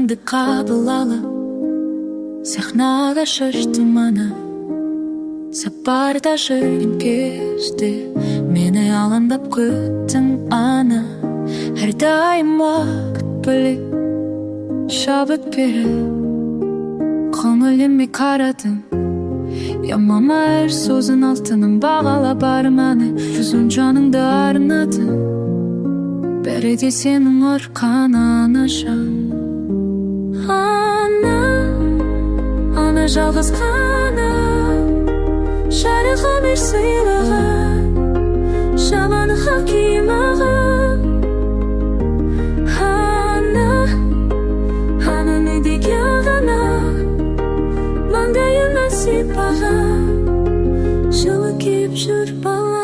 Шағымды қабыл алып сахнаға шаштым ана. Сапарда жүрген кезде мені алаңдап күттің ана. Әрдайым уақыт бөліп шабыт беріп көңіліме қарадым. Я мама әр сөзін алтыным бағалап арманы, жүзін жаныңды арнадым. Бәрі де сенің арқаңа Анажан. Ана жалғыз ғана жарық өмір сыйлаған, жаманы хакимаған. Ана не деген ғана маңдайына сипаған, жылы кеп жүр бала.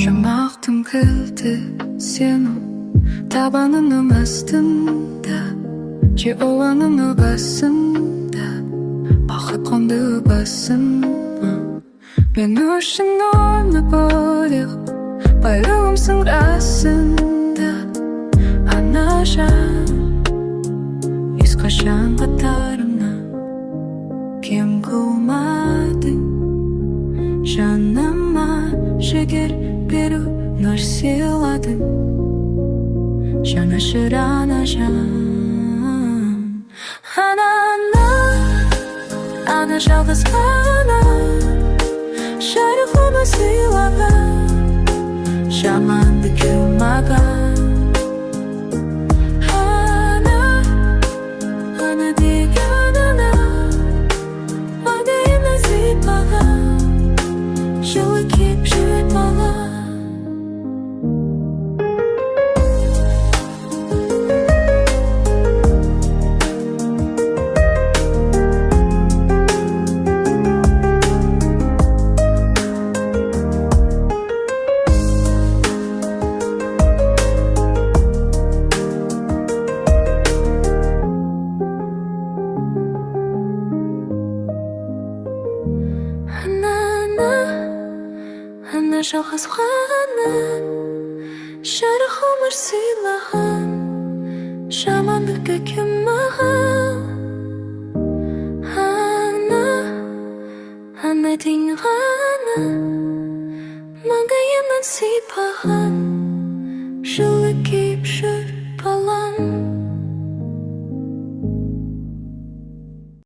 Жұмақтым кілті сенің табаныңның астында, же олаңның басында, бақыт қонды басыма. Мен үшін оны бөлек байлығымсың расында, Анажан. Ешқашан қатарымна кем қылмадың, жаныма жігер беру нұр сыйладың, жанашыр Анажан. Ана жалғыз ғана жарық өмір сыйлаған, жаманды қылмаған. Ана деген ана маңдайына сипаған, жылы кеп жүр бала. Ана жалғыз ғана жарық өмір сыйлаған, жамандыққа кім маған. Ана деген ғана маңдайымнан сипаған, жылы кеп жүр.